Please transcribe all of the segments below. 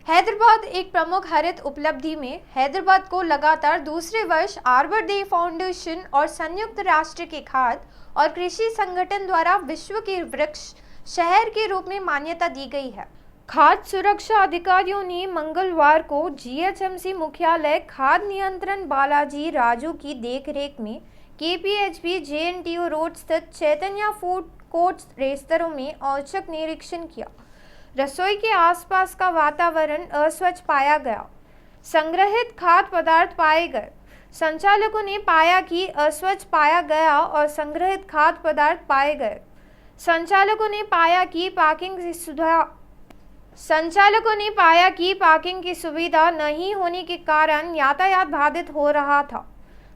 हैदराबाद एक प्रमुख हरित उपलब्धि में हैदराबाद को लगातार दूसरे वर्ष आर्बर डे फाउंडेशन और संयुक्त राष्ट्र के खाद्य और कृषि संगठन द्वारा विश्व के वृक्ष शहर के रूप में मान्यता दी गई है। खाद्य सुरक्षा अधिकारियों ने मंगलवार को जीएचएमसी मुख्यालय खाद्य नियंत्रण बालाजी राजू की देखरेख में केपीएचबी जेएनटीयू रोड स्थित चैतन्य फूड कोर्ट रेस्तरां में औचक निरीक्षण किया। रसोई के आसपास का वातावरण अस्वच्छ पाया गया। संग्रहित खाद्य पदार्थ पाए गए। संचालकों ने पाया कि अस्वच्छ पाया गया और संग्रहित खाद्य पदार्थ पाए गए। संचालकों ने पाया कि पार्किंग की सुविधा नहीं होने के कारण यातायात बाधित हो रहा था।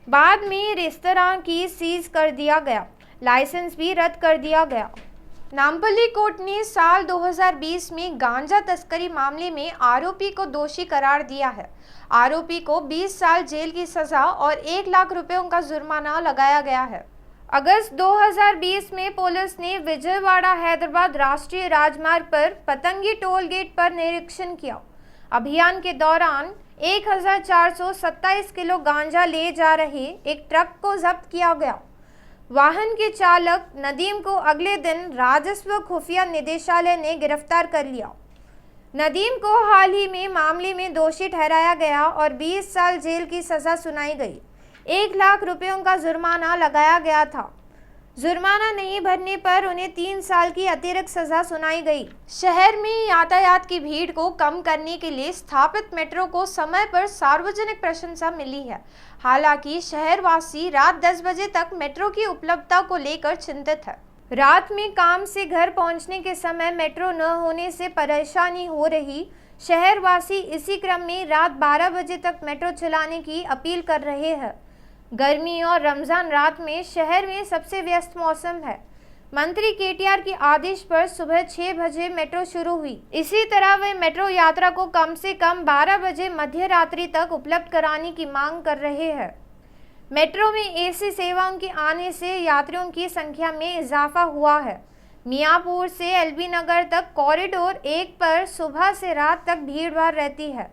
बाद में रेस्तरां की सीज कर दिया गया, लाइसेंस भी रद्द कर दिया गया। नामपल्ली कोर्ट ने साल 2020 में गांजा तस्करी मामले में आरोपी को दोषी करार दिया है। आरोपी को 20 साल जेल की सजा और 1 लाख रुपयों का जुर्माना लगाया गया है। अगस्त 2020 में पुलिस ने विजयवाड़ा हैदराबाद राष्ट्रीय राजमार्ग पर पतंगी टोल गेट पर निरीक्षण किया। अभियान के दौरान 1427 किलो गांजा ले जा रहे एक ट्रक को जब्त किया गया। वाहन के चालक नदीम को अगले दिन राजस्व खुफिया निदेशालय ने गिरफ्तार कर लिया। नदीम को हाल ही में मामले में दोषी ठहराया गया और 20 साल जेल की सजा सुनाई गई। 1 लाख रुपयों का जुर्माना लगाया गया था। जुर्माना नहीं भरने पर उन्हें 3 साल की अतिरिक्त सजा सुनाई गई। शहर में यातायात की भीड़ को कम करने के लिए स्थापित मेट्रो को समय पर सार्वजनिक प्रशंसा मिली है। हालांकि शहरवासी रात 10 बजे तक मेट्रो की उपलब्धता को लेकर चिंतित है। रात में काम से घर पहुंचने के समय मेट्रो न होने से परेशानी हो रही शहरवासी इसी क्रम में रात 12 बजे तक मेट्रो चलाने की अपील कर रहे हैं। गर्मी और रमजान रात में शहर में सबसे व्यस्त मौसम है। मंत्री केटीआर के आदेश पर सुबह 6 बजे मेट्रो शुरू हुई। इसी तरह वे मेट्रो यात्रा को कम से कम 12 बजे मध्य रात्रि तक उपलब्ध कराने की मांग कर रहे हैं। मेट्रो में एसी सेवाओं के आने से यात्रियों की संख्या में इजाफा हुआ है। मियाँपुर से एलबी नगर तक कॉरिडोर 1 पर सुबह से रात तक भीड़-भाड़ रहती है।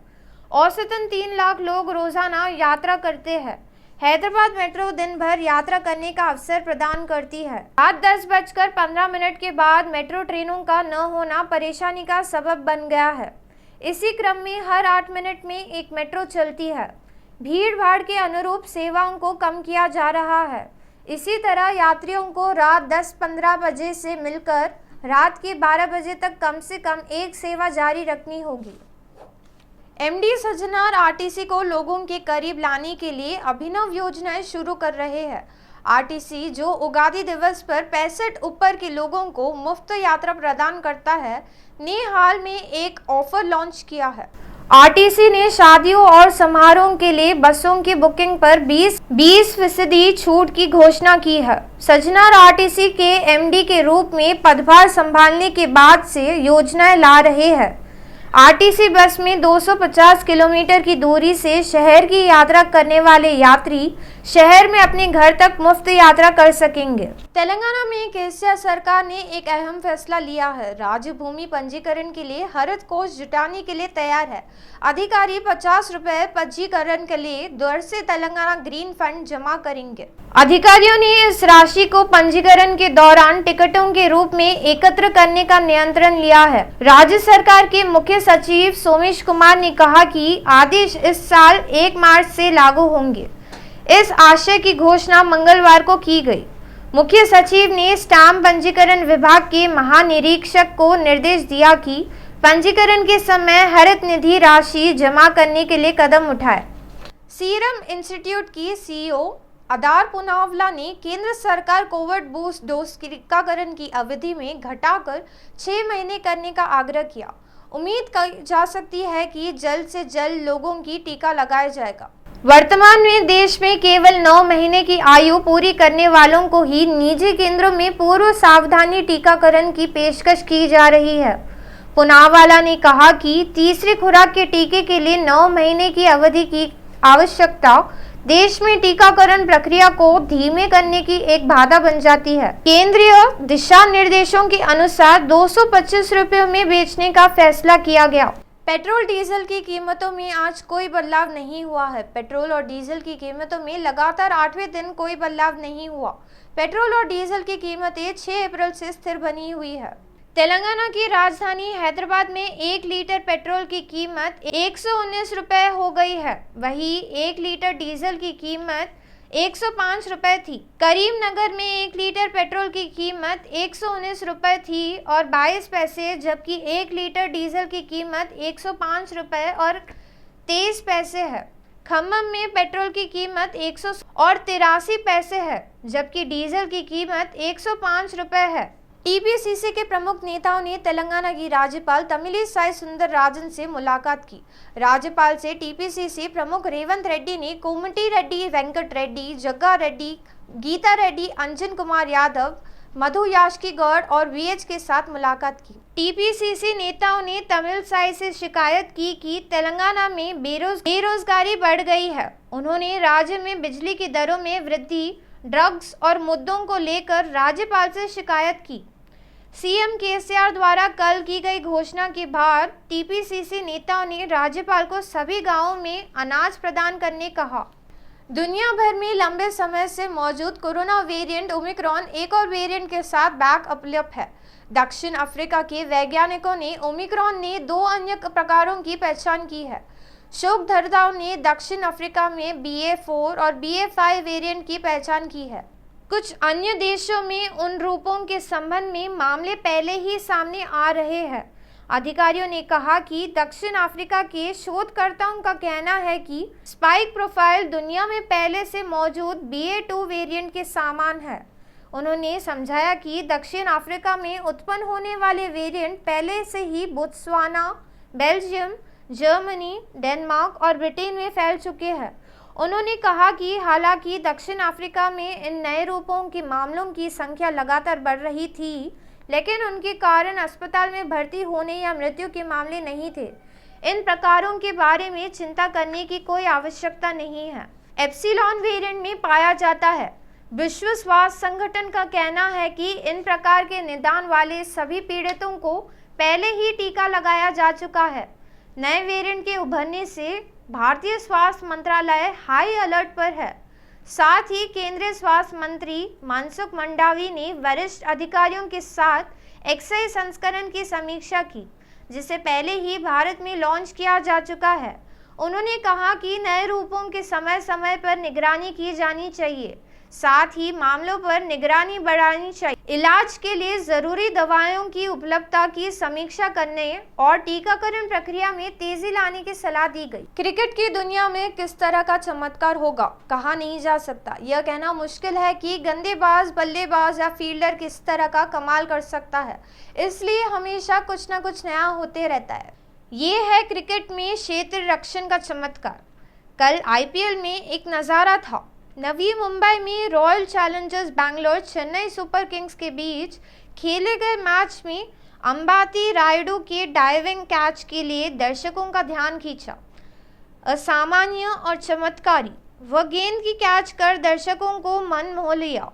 औसतन 3 लाख लोग रोजाना यात्रा करते हैं। हैदराबाद मेट्रो दिन भर यात्रा करने का अवसर प्रदान करती है। रात 10:15 के बाद मेट्रो ट्रेनों का न होना परेशानी का सबब बन गया है। इसी क्रम में हर 8 मिनट में एक मेट्रो चलती है। भीड़ भाड़ के अनुरूप सेवाओं को कम किया जा रहा है। इसी तरह यात्रियों को रात 10:15 बजे से मिलकर रात के 12 बजे तक कम से कम एक सेवा जारी रखनी होगी। एमडी सज्जनार आरटीसी को लोगों के करीब लाने के लिए अभिनव योजनाएं शुरू कर रहे हैं। आरटीसी जो उगादी दिवस पर 65 ऊपर के लोगों को मुफ्त यात्रा प्रदान करता है, ने हाल में एक ऑफर लॉन्च किया है। आरटीसी ने शादियों और समारोह के लिए बसों की बुकिंग पर 20% छूट की घोषणा की है। सज्जनार आरटीसी के एमडी के रूप में पदभार संभालने के बाद से योजनाएं ला रहे हैं। आरटीसी बस में 250 किलोमीटर की दूरी से शहर की यात्रा करने वाले यात्री शहर में अपने घर तक मुफ्त यात्रा कर सकेंगे। तेलंगाना में केसीआर सरकार ने एक अहम फैसला लिया है। राज्य भूमि पंजीकरण के लिए हरित कोष जुटाने के लिए तैयार है। अधिकारी 50 रुपए पंजीकरण के लिए दर से तेलंगाना ग्रीन फंड जमा करेंगे। अधिकारियों ने इस राशि को पंजीकरण के दौरान टिकटों के रूप में एकत्र करने का नियंत्रण लिया है। राज्य सरकार के मुख्य सचिव सोमेश कुमार ने कहा कि आदेश इस साल 1 मार्च से लागू होंगे। इस आशय की घोषणा मंगलवार को की गई। मुख्य सचिव ने स्टाम्प पंजीकरण विभाग के महानिरीक्षक को निर्देश दिया कि पंजीकरण के समय हरित निधि राशि जमा करने के लिए कदम उठाए। सीरम इंस्टीट्यूट की सीईओ अदार पूनावाला ने केंद्र सरकार कोविड बूस्ट डोज टीकाकरण की अवधि में घटाकर 6 महीने करने का आग्रह किया। उम्मीद की जा सकती है कि जल्द से जल्द लोगों की टीका लगाया जाएगा। वर्तमान में देश में केवल 9 महीने की आयु पूरी करने वालों को ही निजी केंद्रों में पूर्व सावधानी टीकाकरण की पेशकश की जा रही है। पूनावाला ने कहा कि तीसरी खुराक के टीके के लिए 9 महीने की अवधि की आवश्यकता देश में टीकाकरण प्रक्रिया को धीमे करने की एक बाधा बन जाती है। केंद्रीय दिशा निर्देशों के अनुसार 225 रुपयों में बेचने का फैसला किया गया। पेट्रोल डीजल की कीमतों में आज कोई बदलाव नहीं हुआ है। पेट्रोल और डीजल की कीमतों में लगातार 8वें दिन कोई बदलाव नहीं हुआ। पेट्रोल और डीजल की कीमतें 6 अप्रैल से स्थिर बनी हुई है। तेलंगाना की राजधानी हैदराबाद में 1 लीटर पेट्रोल की कीमत 119 रुपए हो गई है। वहीं 1 लीटर डीजल की कीमत 105 रुपए थी। करीमनगर में 1 लीटर पेट्रोल की कीमत 119 रुपए थी और 22 पैसे, जबकि 1 लीटर डीजल की कीमत 105 रुपए और 23 पैसे है। खम्मम में पेट्रोल की कीमत 100 और 83 पैसे है, जबकि डीजल की कीमत 105 रुपए है। टीपीसीसी के प्रमुख नेताओं ने तेलंगाना की राज्यपाल तमिलिसाई सुंदरराजन से मुलाकात की। राज्यपाल से टीपीसीसी प्रमुख रेवंत रेड्डी ने कोमटी रेड्डी, वेंकट रेड्डी, जग्गा रेड्डी, गीता रेड्डी, अंजन कुमार यादव, मधु याष्की गौड़ और वीएच के साथ मुलाकात की। टीपीसीसी नेताओं ने तमिलिसाई से शिकायत की कि तेलंगाना में बेरोजगारी बढ़ गई है। उन्होंने राज्य में बिजली की दरों में वृद्धि, ड्रग्स और मुद्दों को लेकर राज्यपाल से शिकायत की। सीएम केसीआर द्वारा कल की गई घोषणा के बाद टीपीसीसी नेताओं ने राज्यपाल को सभी गांवों में अनाज प्रदान करने कहा। दुनिया भर में लंबे समय से मौजूद कोरोना वेरिएंट ओमिक्रॉन एक और वेरिएंट के साथ बैक अपलिप है। दक्षिण अफ्रीका के वैज्ञानिकों ने ओमिक्रॉन ने 2 अन्य प्रकारों की पहचान की है। शोधकर्ताओं ने दक्षिण अफ्रीका में BA.4 और BA.5 वेरिएंट की पहचान की है। कुछ अन्य देशों में उन रूपों के संबंध में मामले पहले ही सामने आ रहे हैं। अधिकारियों ने कहा कि दक्षिण अफ्रीका के शोधकर्ताओं का कहना है कि स्पाइक प्रोफाइल दुनिया में पहले से मौजूद BA.2 वेरिएंट के समान है। उन्होंने समझाया कि दक्षिण अफ्रीका में उत्पन्न होने वाले वेरिएंट पहले से ही बोत्सवाना, बेल्जियम, जर्मनी, डेनमार्क और ब्रिटेन में फैल चुके हैं। उन्होंने कहा कि हालांकि दक्षिण अफ्रीका में इन नए रूपों के मामलों की संख्या लगातार बढ़ रही थी, लेकिन उनके कारण अस्पताल में भर्ती होने या मृत्यु के मामले नहीं थे। इन प्रकारों के बारे में चिंता करने की कोई आवश्यकता नहीं है। एप्सिलॉन वेरिएंट में पाया जाता है। विश्व स्वास्थ्य संगठन का कहना है कि इन प्रकार के निदान वाले सभी पीड़ितों को पहले ही टीका लगाया जा चुका है। नए वेरिएंट के उभरने से भारतीय स्वास्थ्य मंत्रालय हाई अलर्ट पर है। साथ ही केंद्रीय स्वास्थ्य मंत्री मनसुख मंडावी ने वरिष्ठ अधिकारियों के साथ XI संस्करण की समीक्षा की, जिसे पहले ही भारत में लॉन्च किया जा चुका है। उन्होंने कहा कि नए रूपों की समय समय पर निगरानी की जानी चाहिए, साथ ही मामलों पर निगरानी बढ़ानी चाहिए। इलाज के लिए जरूरी दवाओं की उपलब्धता की समीक्षा करने और टीकाकरण प्रक्रिया में तेजी लाने की सलाह दी गई। क्रिकेट की दुनिया में किस तरह का चमत्कार होगा, कहा नहीं जा सकता। यह कहना मुश्किल है कि गेंदबाज, बल्लेबाज या फील्डर किस तरह का कमाल कर सकता है, इसलिए हमेशा कुछ न कुछ नया होते रहता है। ये है क्रिकेट में क्षेत्र रक्षण का चमत्कार। कल IPL में एक नज़ारा था। नवी मुंबई में royal Challengers Bangalore Chennai super Kings के बीच खेले गए मैच में अंबाती रायडू के डाइविंग कैच के लिए दर्शकों का ध्यान खींचा। असामान्य और चमत्कारी, वह गेंद की कैच कर दर्शकों को मन मोह लिया।